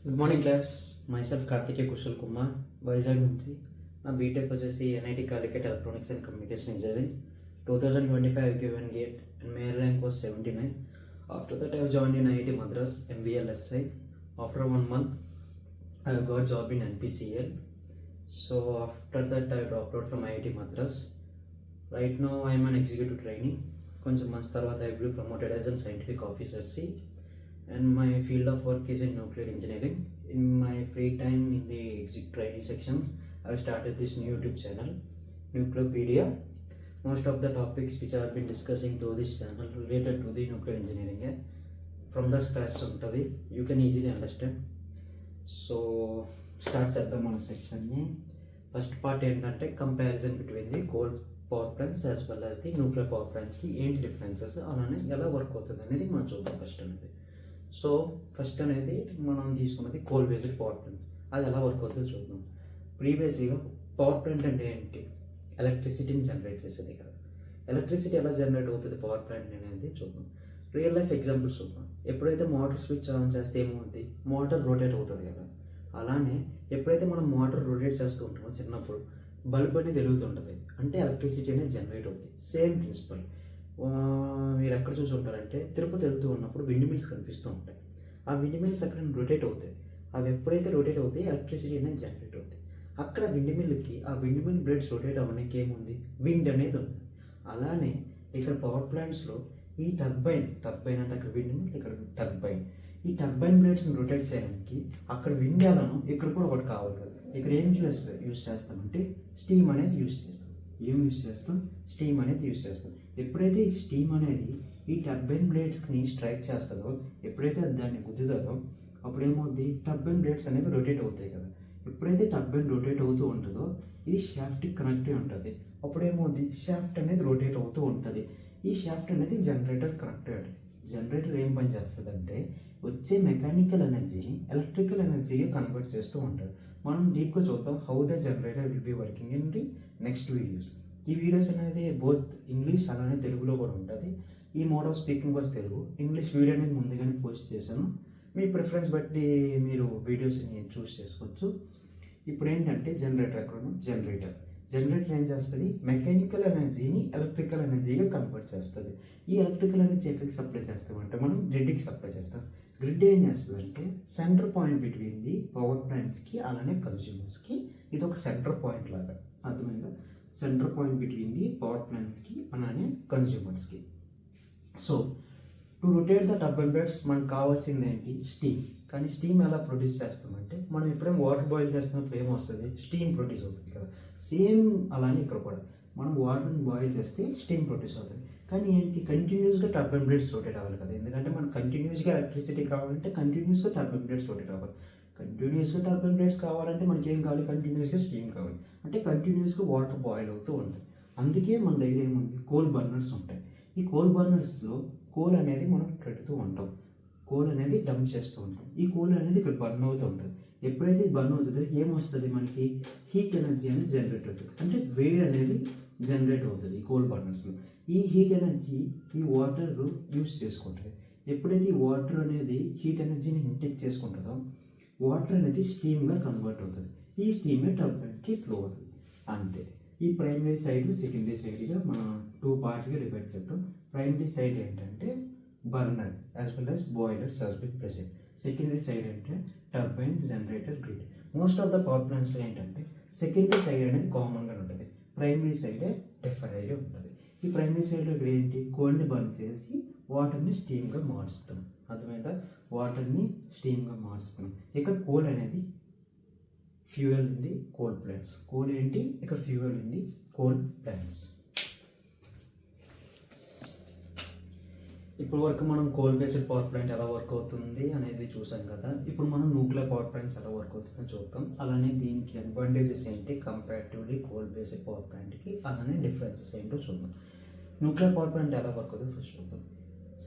Good morning class. Myself Karthikeya Kushal Kumar, Vizag నుంచి. నా BTech వచ్చేసి NIT Calicut electronics and communication engineering. 2025 given gate and my rank was 79. After that I joined in IIT Madras MBLSI. After 1 month I got job in NPCL. So after that I dropped out from IIT Madras. Right now I am an executive trainee. కొంచెం months తర్వాత I will be promoted as a scientific officer C. And my field of work is in nuclear engineering. In my free time in the training sections, I started this new YouTube channel, Nucleopedia. Most of the topics which I have been discussing through this channel related to the nuclear engineering. From the scratch untadi, you can easily understand. So start చేద్దాం మన సెక్షన్ని. First part ఏంటంటే comparison between the coal power plants as well as the nuclear power ప్లాంట్స్కి ఏంటి differences, అలానే ఎలా work అవుతుంది అనేది మనం చూద్దాం ఫస్ట్ అనేది. సో ఫస్ట్ అనేది మనం తీసుకున్నది కోల్ బేస్డ్ పవర్ ప్లాంట్స్. అది ఎలా వర్క్ అవుతుందో చూద్దాం. ప్రీవియస్గా పవర్ ప్లాంట్ అంటే ఏంటి? ఎలక్ట్రిసిటీని జనరేట్ చేసేది కదా. ఎలక్ట్రిసిటీ ఎలా జనరేట్ అవుతుంది పవర్ ప్లాంట్ అనేది చూద్దాం. రియల్ లైఫ్ ఎగ్జాంపుల్స్ చూద్దాం. ఎప్పుడైతే మోటార్ స్విచ్ ఆన్ చేస్తే ఏమవుతుంది? మోటార్ రొటేట్ అవుతుంది కదా. అలానే ఎప్పుడైతే మనం మోటార్ రొటేట్ చేస్తూ ఉంటామో చిన్నప్పుడు బల్బ్ అనేది వెలుగుతుంటుంది, అంటే ఎలక్ట్రిసిటీ అనేది జనరేట్ అవుతుంది. సేమ్ ప్రిన్సిపల్ మీరు ఎక్కడ చూసి ఉంటారంటే తిరుపతి వెళ్తూ ఉన్నప్పుడు విండ్ మిల్స్ కనిపిస్తూ ఉంటాయి. ఆ విండ్ మిల్స్ అక్కడ రొటేట్ అవుతాయి. అవి ఎప్పుడైతే రొటేట్ అవుతాయి ఎలక్ట్రిసిటీ అనేది జనరేట్ అవుతుంది. అక్కడ విండ్ మిల్కి ఆ విండ్ మిల్ బ్లేడ్స్ రొటేట్ అవ్వడానికి ఏముంది? విండ్ అనేది ఉంది. అలానే ఇక్కడ పవర్ ప్లాంట్స్లో ఈ టర్బైన్ అంటే అక్కడ విండ్ మిల్, ఇక్కడ టర్బైన్. ఈ టర్బైన్ బ్లేడ్స్ని రొటేట్ చేయడానికి అక్కడ విండ్ ఎలానో ఇక్కడ కూడా ఒకటి కావాలి కదా. ఇక్కడ ఏం యూస్ చేస్తామంటే స్టీమ్ అనేది యూస్ చేస్తాం. స్టీమ్ అనేది యూస్ చేస్తాం. ఎప్పుడైతే ఈ స్టీమ్ అనేది ఈ టర్బైన్ బ్లేడ్స్ని స్ట్రైక్ చేస్తుందో, ఎప్పుడైతే దాన్ని గుద్దుతుందో అప్పుడు ఏమవుద్ది? టర్బైన్ బ్లేడ్స్ అనేవి రొటేట్ అవుతాయి కదా. ఎప్పుడైతే టర్బైన్ రొటేట్ అవుతూ ఉంటుందో ఇది షాఫ్ట్కి కనెక్ట్ అయి ఉంటుంది. అప్పుడు ఏమవుద్ది? షాఫ్ట్ అనేది రొటేట్ అవుతూ ఉంటుంది. ఈ షాఫ్ట్ అనేది జనరేటర్ కనెక్ట్ అయి ఉంటుంది. జనరేటర్ ఏం పని చేస్తుందంటే వచ్చే మెకానికల్ ఎనర్జీని ఎలక్ట్రికల్ ఎనర్జీగా కన్వర్ట్ చేస్తూ ఉంటుంది. మనం డీప్గా చూద్దాం how the generator will be working in the next videos. ఈ వీడియోస్ అనేది బోత్ ఇంగ్లీష్ అలానే తెలుగులో కూడా ఉంటుంది. ఈ mode of speaking was Telugu. English video అనేది ముందుగానే పోస్ట్ చేశాను. మీ ప్రిఫరెన్స్ బట్టి మీరు వీడియోస్ని చూస్ చేసుకోవచ్చు. ఇప్పుడు ఏంటంటే జనరేటర్ జనరేటర్ ఏం చేస్తుంది? మెకానికల్ ఎనర్జీని ఎలక్ట్రికల్ ఎనర్జీగా కన్వర్ట్ చేస్తుంది. ఈ ఎలక్ట్రికల్ ఎనర్జీ ఎక్కడికి సప్లై చేస్తామంటే మనం గ్రిడ్కి సప్లై చేస్తాం. గ్రిడ్ ఏం చేస్తుందంటే center point between the power ప్లాంట్స్కి అలానే కన్స్యూమర్స్కి. ఇది ఒక సెంటర్ పాయింట్ లాగా, అర్థమైందా? Center point between the power ప్లాంట్స్కి అలానే కన్స్యూమర్స్కి. So to rotate the turbine blades మనకు కావాల్సింది ఏంటి? స్టీమ్. కానీ స్టీమ్ ఎలా ప్రొడ్యూస్ చేస్తామంటే మనం ఎప్పుడైనా వాటర్ బాయిల్ చేస్తున్నప్పుడు ఏమొస్తుంది? స్టీమ్ ప్రొడ్యూస్ అవుతుంది కదా. సేమ్ అలానే ఇక్కడ కూడా మనం వాటర్ని బాయిల్ చేస్తే స్టీమ్ ప్రొడ్యూస్ అవుతుంది. కానీ ఏంటి? కంటిన్యూస్గా టర్బైన్ బ్లేడ్స్ రొటేట్ అవ్వాలి కదా. ఎందుకంటే మనకు కంటిన్యూస్గా ఎలక్ట్రిసిటీ కావాలంటే కంటిన్యూస్గా టర్బైన్ బ్లేడ్స్ రొటేట్ అవ్వాలి. కంటిన్యూస్గా టర్బైన్ బ్లేడ్స్ కావాలంటే మనకి ఏం కావాలి? కంటిన్యూస్గా స్టీమ్ కావాలి. అంటే కంటిన్యూస్గా వాటర్ బాయిల్ అవుతూ ఉంటుంది. అందుకే మన దగ్గర ఏముంది? కోల్ బర్నర్స్ ఉంటాయి. ఈ కోల్ బర్నర్స్లో కోల్ అనేది మనం పెడుతూ ఉంటాం. కోల్ అనేది డంప్ చేస్తూ ఉంటాం. ఈ కోల్ అనేది ఇక్కడ బర్న్ అవుతూ ఉంటుంది. ఎప్పుడైతే బర్న్ అవుతుందో ఏమొస్తుంది? మనకి హీట్ ఎనర్జీ అనేది జనరేట్ అవుతుంది. అంటే వేడి అనేది జనరేట్ అవుతుంది ఈ కోల్ బర్నర్స్లో. ఈ హీట్ ఎనర్జీ ఈ వాటర్ యూస్ చేసుకుంటుంది. ఎప్పుడైతే ఈ వాటర్ అనేది హీట్ ఎనర్జీని ఇంటేక్ చేసుకుంటుందో వాటర్ అనేది స్టీమ్గా కన్వర్ట్ అవుతుంది. ఈ స్టీమే టర్బైన్కి ఫ్లో అవుతుంది. అంతే. ఈ ప్రైమరీ సైడ్ సెకండరీ సైడ్గా మనం 2 పార్ట్స్గా డివైడ్ చేద్దాం. ప్రైమరీ సైడ్ ఏంటంటే burner as well as boilers as been present. Secondary side అంటే turbines, generator, grid. Most of the power ప్లాంట్స్లో ఏంటంటే సెకండరీ సైడ్ అనేది కామన్గా ఉంటుంది. ప్రైమరీ సైడే డిఫర్ అయ్యి ఉంటుంది. ఈ ప్రైమరీ సైడ్లో ఇక్కడ ఏంటి? కోల్ని బర్న్ చేసి వాటర్ని స్టీమ్గా మారుస్తాం. అర్థమైందా? వాటర్ని స్టీమ్గా మారుస్తున్నాం. ఇక్కడ కోల్ అనేది ఫ్యూయల్ ఉంది కోల్ ప్లాంట్స్. కోల్ ఏంటి? ఇక్కడ ఫ్యూయల్ ఉంది కోల్ ప్లాంట్స్. ఇప్పుడు వరకు మనం కోల్ బేస్డ్ పవర్ ప్లాంట్ ఎలా వర్క్ అవుతుంది అనేది చూసాం కదా. ఇప్పుడు మనం న్యూక్లియర్ పవర్ ప్లాంట్స్ ఎలా వర్క్ అవుతుందో చూద్దాం. అలానే దీనికి అడ్వాంటేజెస్ ఏంటి కంపారిటివ్లీ కోల్ బేస్డ్ పవర్ ప్లాంట్కి, అలానే డిఫరెన్సెస్ ఏంటో చూద్దాం. న్యూక్లియర్ పవర్ ప్లాంట్ ఎలా వర్క్ అవుతుందో ఫస్ట్ చూద్దాం.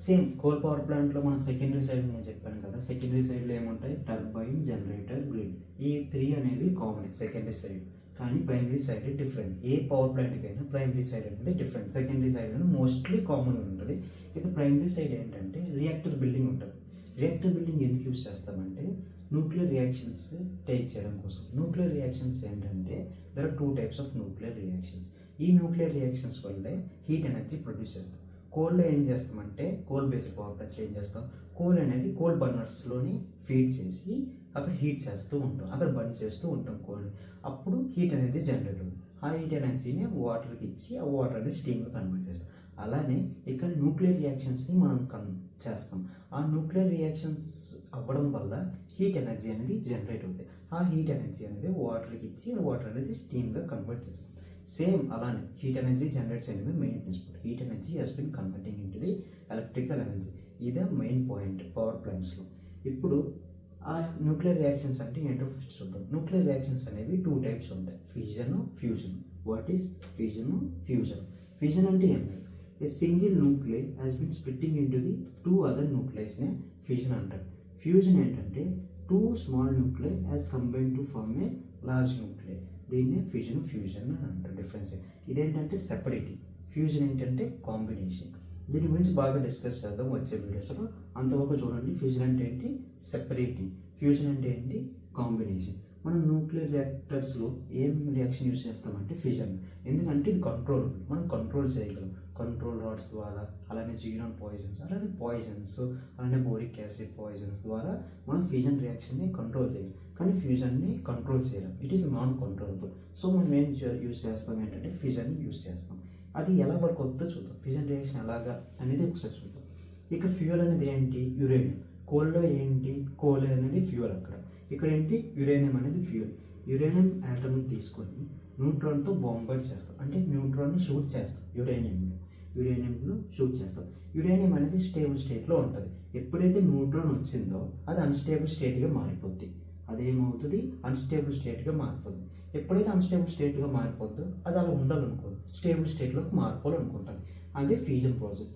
సేమ్ కోల్ పవర్ ప్లాంట్లో మనం సెకండరీ సైడ్ నేను చెప్పాను కదా. సెకండరీ సైడ్లో ఏముంటాయి? Turbine, generator, grid. ఈ 3 అనేవి కామన్ సెకండరీ సైడ్. కానీ ప్రైమరీ సైడ్ డిఫరెంట్. ఏ పవర్ ప్లాంట్కి అయినా ప్రైమరీ సైడ్ అనేది డిఫరెంట్. సెకండరీ సైడ్ అనేది మోస్ట్లీ కామన్గా ఉంటుంది. ఇక ప్రైమరీ సైడ్ ఏంటంటే రియాక్టర్ బిల్డింగ్ ఉంటుంది. రియాక్టర్ బిల్డింగ్ ఎందుకు యూస్ చేస్తామంటే న్యూక్లియర్ రియాక్షన్స్ టేక్ చేయడం కోసం. న్యూక్లియర్ రియాక్షన్స్ ఏంటంటే there are 2 types of nuclear reactions. ఈ న్యూక్లియర్ రియాక్షన్స్ వల్లే హీట్ ఎనర్జీ ప్రొడ్యూస్ చేస్తాం. కోల్లో ఏం చేస్తామంటే కోల్ బేస్డ్ పవర్ ప్లాంట్స్లో ఏం చేస్తాం, కోల్ అనేది కోల్ బర్నర్స్లోని ఫీడ్ చేసి అక్కడ హీట్ చేస్తూ ఉంటాం, అక్కడ బర్న్ చేస్తూ ఉంటాం కోల్ని. అప్పుడు హీట్ ఎనర్జీ జనరేట్ అవుతుంది. ఆ హీట్ ఎనర్జీని వాటర్కి ఇచ్చి ఆ వాటర్ అనేది స్టీమ్గా కన్వర్ట్ చేస్తాం. అలానే ఇక్కడ న్యూక్లియర్ రియాక్షన్స్ని మనం చేస్తాం. ఆ న్యూక్లియర్ రియాక్షన్స్ అవ్వడం వల్ల హీట్ ఎనర్జీ అనేది జనరేట్ అవుతుంది. ఆ హీట్ ఎనర్జీ అనేది వాటర్కి ఇచ్చి వాటర్ అనేది స్టీమ్గా కన్వర్ట్ చేస్తాం. సేమ్ అలానే హీట్ ఎనర్జీ జనరేట్ చేయడమే main principle. Heat energy has been converting into the electrical energy. ఇదే మెయిన్ పాయింట్ పవర్ ప్లాంట్స్లో. ఇప్పుడు ఆ న్యూక్లియర్ రియాక్షన్స్ అంటే ఏంటో ఫస్ట్ చూద్దాం. న్యూక్లియర్ రియాక్షన్స్ అనేవి 2 టైప్స్ ఉంటాయి, fission, fusion. What is fission, fusion? Fission అంటే ఏం లేదు, a single nuclei has been splitting into the 2 other న్యూక్లియస్నే ఫిజన్ అంటారు. ఫ్యూజన్ ఏంటంటే 2 small nuclei has combine to form a large nuclei. దీన్నే fission, fusion అని అంటారు. డిఫరెన్స్ ఇదేంటంటే సెపరేటింగ్, ఫ్యూజన్ ఏంటంటే కాంబినేషన్. దీని గురించి బాగా డిస్కస్ చేద్దాం వచ్చే వీడియోస్లో. అంతవరకు చూడండి. ఫ్యూజన్ అంటే ఏంటి, సెపరేటింగ్. ఫ్యూజన్ అంటే ఏంటి, కాంబినేషన్. మనం న్యూక్లియర్ రియాక్టర్స్లో ఏం రియాక్షన్ యూస్ చేస్తామంటే ఫిజన్. ఎందుకంటే ఇది కంట్రోలబుల్, మనం కంట్రోల్ చేయగలం. కంట్రోల్ రాడ్స్ ద్వారా, అలానే జీనోన్ పాయిజన్స్, అలానే పాయిజన్స్, అలానే బోరిక్ యాసిడ్ పాయిజన్స్ ద్వారా మనం ఫ్యూజన్ రియాక్షన్ని కంట్రోల్ చేయగలం. కానీ ఫ్యూజన్ని కంట్రోల్ చేయలేం, it is non controllable. So మనం ఏం యూస్ చేస్తాం ఏంటంటే ఫిజన్ని యూస్ చేస్తాం. అది ఎలా వర్క్ అవుతుందో చూద్దాం. ఫిజన్ రియాక్షన్ ఎలాగా అనేది ఒకసారి చూద్దాం. ఇక్కడ ఫ్యూయల్ అనేది ఏంటి, యురేనియం. కోల్లో ఏంటి, కోల్ అనేది ఫ్యూయల్. ఇక్కడ ఏంటి, యురేనియం అనేది ఫ్యూయల్. యురేనియం యాటమ్ని తీసుకొని న్యూట్రాన్తో బాంబర్డ్ చేస్తాం, అంటే న్యూట్రాన్ని షూట్ చేస్తాం. యురేనియంలో షూట్ చేస్తాం. యురేనియం అనేది స్టేబుల్ స్టేట్లో ఉంటుంది. ఎప్పుడైతే న్యూట్రాన్ వచ్చిందో అది అన్స్టేబుల్ స్టేట్గా మారిపోద్ది. అదేమవుతుంది, అన్స్టేబుల్ స్టేట్గా మారిపోద్ది. ఎప్పుడైతే అన్స్టేబుల్ స్టేట్గా మారిపోద్దో అది అలా ఉండాలనుకోదు, స్టేబుల్ స్టేట్లోకి మారిపోవాలనుకుంటుంది. అదే ఫ్యూజన్ ప్రాసెస్.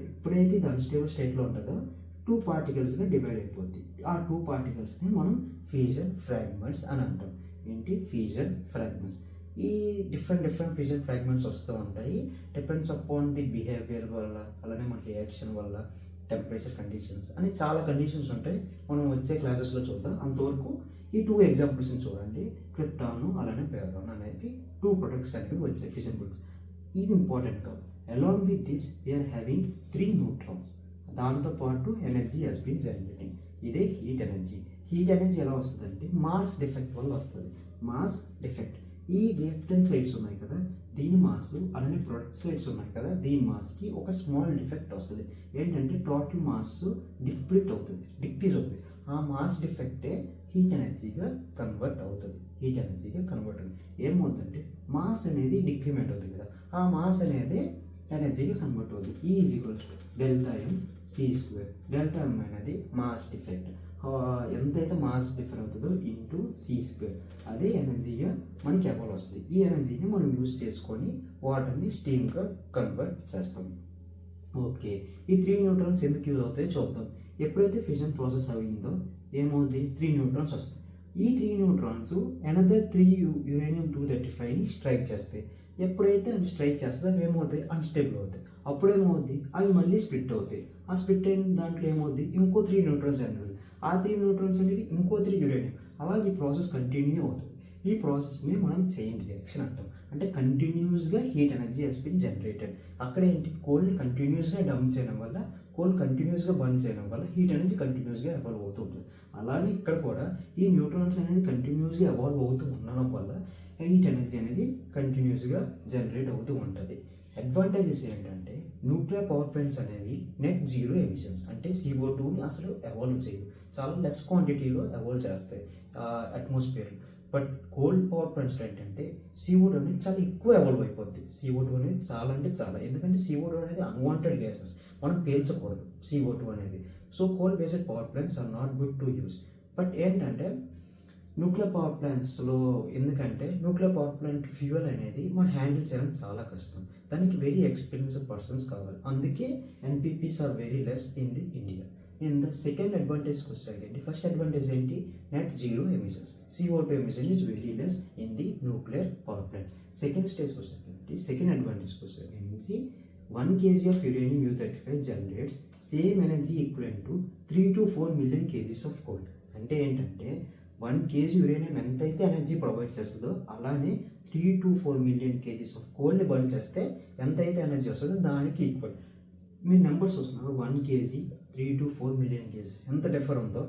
ఎప్పుడైతే ఇది అన్స్టేబుల్ స్టేట్లో ఉంటుందో 2 పార్టికల్స్గా డివైడ్ అయిపోద్ది. ఆ 2 పార్టికల్స్ని మనం ఫ్యూజన్ ఫ్రాగ్మెంట్స్ అని అంటాం. ఏంటి, ఫ్యూజన్ ఫ్రాగ్మెంట్స్. ఈ డిఫరెంట్ ఫ్యూజన్ ఫ్రాగ్మెంట్స్ వస్తూ ఉంటాయి. డిపెండ్స్ అపాన్ ది బిహేవియర్ వల్ల, అలానే మన రియాక్షన్ వల్ల, టెంపరేచర్ కండిషన్స్ అని చాలా కండిషన్స్ ఉంటాయి. మనం వచ్చే క్లాసెస్లో చూద్దాం. అంతవరకు ఈ 2 ఎగ్జాంపుల్స్ని చూడండి. క్రిప్టాన్ అలానే బోరాన్ అనేది 2 ప్రొడక్ట్స్ అనేవి వచ్చాయి, ఫిజన్ ప్రొడక్ట్స్. ఇది ఇంపార్టెంట్ కాదు. అలాంగ్ విత్ దిస్ వీఆర్ హ్యావింగ్ 3 న్యూట్రాన్స్. దాంతోపాటు ఎనర్జీ హెస్ బీన్ జనరేటింగ్. ఇదే హీట్ ఎనర్జీ. హీట్ ఎనర్జీ ఎలా వస్తుందంటే మాస్ డిఫెక్ట్ వల్ల వస్తుంది. Mass defect. ఈ రియాక్టెంట్ సైడ్స్ ఉన్నాయి కదా, దీని మాస్, అలానే ప్రొడక్ట్ సైడ్స్ ఉన్నాయి కదా, దీని మాస్కి ఒక స్మాల్ డిఫెక్ట్ వస్తుంది. ఏంటంటే టోటల్ మాస్ డిక్రీజ్ అవుతుంది. ఆ మాస్ డిఫెక్టే హీట్ ఎనర్జీగా కన్వర్ట్ అవుతుంది. ఏమవుతుందంటే మాస్ అనేది డిక్రిమెంట్ అవుతుంది కదా, ఆ మాస్ అనేది ఎనర్జీగా కన్వర్ట్ అవుతుంది. Is delta M C square. Delta M అనేది మాస్ డిఫెక్ట్. ఎంతైతే మాస్ డిఫర్ అవుతుందో ఇంటూ సి స్క్వేర్, అదే ఎనర్జీగా మనకి ఎవాల్వ్ వస్తుంది. ఈ ఎనర్జీని మనం యూస్ చేసుకొని వాటర్ని స్టీమ్గా కన్వర్ట్ చేస్తాం. ఓకే, ఈ 3 న్యూట్రాన్స్ ఎందుకు యూజ్ అవుతాయో చూద్దాం. ఎప్పుడైతే ఫిజన్ ప్రాసెస్ అయిందో ఏమవుతుంది, 3 న్యూట్రాన్స్ వస్తాయి. ఈ 3 న్యూట్రాన్స్ అనదర్ 3 యురేనియం-235ని స్ట్రైక్ చేస్తాయి. ఎప్పుడైతే అవి స్ట్రైక్ చేస్తుందో అవి ఏమవుతాయి, అన్స్టేబుల్ అవుతాయి. అప్పుడేమవుద్ది, అవి మళ్ళీ స్ప్లిట్ అవుతాయి. ఆ స్ప్లిట్ అయిన దాంట్లో ఏమవుద్ది, ఇంకో 3 న్యూట్రాన్స్ అనేవి, ఆ 3 న్యూట్రాన్స్ అనేవి ఇంకో 3 యురేనియం. అలాగే ఈ ప్రాసెస్ కంటిన్యూ అవుతుంది. ఈ ప్రాసెస్ని మనం చైన్ రియాక్షన్ అంటాం. అంటే కంటిన్యూస్గా heat energy has been generated. అక్కడ ఏంటి, కోల్ని కంటిన్యూస్గా డంప్ చేయడం వల్ల, కోల్ కంటిన్యూస్గా బర్న్ చేయడం వల్ల హీట్ ఎనర్జీ కంటిన్యూస్గా ఎవాల్వ్ అవుతూ ఉంటుంది. అలానే ఇక్కడ కూడా ఈ న్యూట్రాన్స్ అనేది కంటిన్యూస్గా ఎవాల్వ్ అవుతూ ఉండడం వల్ల హీట్ ఎనర్జీ అనేది కంటిన్యూస్గా జనరేట్ అవుతూ ఉంటుంది. అడ్వాంటేజెస్ ఏంటంటే న్యూక్లియర్ పవర్ ప్లాంట్స్ అనేవి నెట్ జీరో ఎమిషన్స్, అంటే CO2ని అసలు ఎవాల్వ్ చేయవు, చాలా లెస్ క్వాంటిటీలో ఎవాల్వ్ చేస్తాయి అట్మాస్ఫియర్లో. బట్ కోల్డ్ పవర్ ప్లాంట్స్లో ఏంటంటే CO2 అనేది చాలా ఎక్కువ ఎవాల్వ్ అయిపోద్ది. CO2 అనేది చాలా అంటే చాలా, ఎందుకంటే CO2 అనేది అన్వాంటెడ్ గ్యాసెస్, మనం పేల్చకూడదు CO2 అనేది. So coal based power plants are not good to use. But ఏంటంటే న్యూక్లియర్ పవర్ ప్లాంట్స్లో ఎందుకంటే న్యూక్లియర్ పవర్ ప్లాంట్ ఫ్యూయల్ అనేది మనం హ్యాండిల్ చేయడం చాలా కష్టం, దానికి వెరీ ఎక్స్పీరియన్స్డ్ పర్సన్స్ కావాలి. అందుకే NPPs are very less in the India. And the second అడ్వాంటేజ్కి వచ్చేసరికి, ఫస్ట్ అడ్వాంటేజ్ ఏంటి, net zero emissions. CO2 emission is very less in the nuclear power plant. Second స్టేజ్కి వచ్చేసరికి, సెకండ్ అడ్వాంటేజ్కి వచ్చేసరికి 1 kg of uranium-235 generates same energy equivalent to 3 to 4 million kgs of coal. అంటే ఏంటంటే 1 kg uranium ఎంతైతే energy provide చేస్తుందో అలానే 3 to 4 million kgs of కోల్ని బర్న్ చేస్తే ఎంతైతే ఎనర్జీ వస్తుందో దానికి ఈక్వల్. మీరు నెంబర్స్ చూస్తున్నారు, 1 kg 3 to 4 మిలియన్ కేజీస్ ఎంత డిఫర్ ఉందో.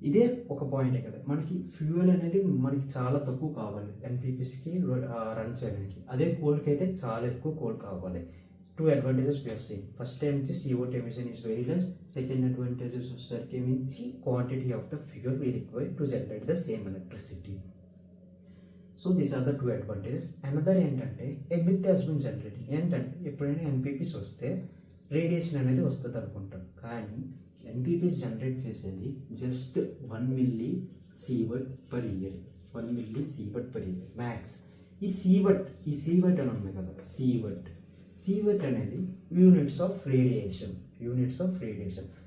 ఇదే ఒక పాయింటే కదా, మనకి ఫ్యూయల్ అనేది మనకి చాలా తక్కువ కావాలి ఎన్పిపిస్కి రన్ చేయడానికి. అదే కోల్కి అయితే చాలా ఎక్కువ కోల్ కావాలి. 2 advantages we have seen. First time CO2 emission is very less. Second advantage is quantity of the fuel we require to generate the same electricity. So these are the 2 advantages. Another ఏంటంటే a myth has been generating. ఏంటంటే ఎప్పుడైనా ఎన్పిపిస్ వస్తే radiation అనేది వస్తుంది అనుకుంటాం, కానీ ఎన్పిపిస్ generate చేసేది just 1 milli sievert per year. 1 milli sievert per year max. ఈ sievert అని ఉంది కదా, sievert అనేది units of radiation.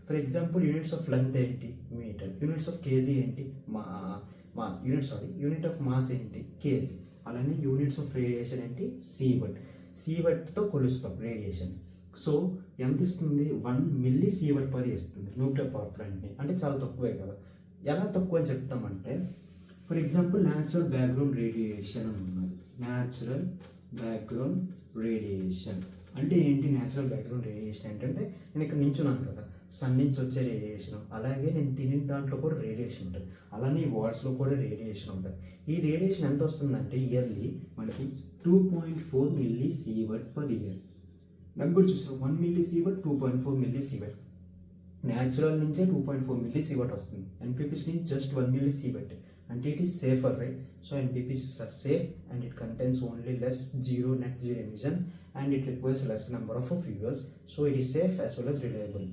For example units of length ఏంటి, మీటర్. యూనిట్స్ ఆఫ్ కేజీ ఏంటి, యూనిట్ ఆఫ్ మాస్ ఏంటి, కేజీ. అలానే యూనిట్స్ ఆఫ్ రేడియేషన్ ఏంటి, సీవర్ట్తో కొలుస్తాం రేడియేషన్. సో ఎంత ఇస్తుంది, 1 milli sievert per ఇస్తుంది న్యూక్లియర్ పవర్ ప్లాంట్ని. అంటే చాలా తక్కువే కదా. ఎలా తక్కువ అని చెప్తామంటే, for example natural background radiation అని ఉన్నది. న్యాచురల్ బ్యాక్గ్రౌండ్ రేడియేషన్ అంటే ఏంటి? న్యాచురల్ బ్యాక్గ్రౌండ్ రేడియేషన్ ఏంటంటే, నేను ఇక్కడ నించున్నాను కదా, సన్ నుంచి వచ్చే రేడియేషన్, అలాగే నేను తినే దాంట్లో కూడా రేడియేషన్ ఉంటుంది, అలానే ఈ వాట్స్లో కూడా రేడియేషన్ ఉంటుంది. ఈ రేడియేషన్ ఎంత వస్తుందంటే ఇయర్లీ మనకి 2.4 milli sievert per year. నాకు కూడా చూసాం 1 milli sievert, 2.4 milli sievert. Natural నుంచే 2.4 milli sievert వస్తుంది, ఎన్పిపిస్ నుంచి జస్ట్ 1 milli sievert. అంటే it is safer, right? So NPPs are safe and it contains only net zero emissions and it requires less number of fuels. So it is safe as well as reliable.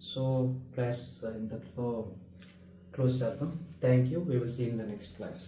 So class in the close. Thank you. We will see you in the next class.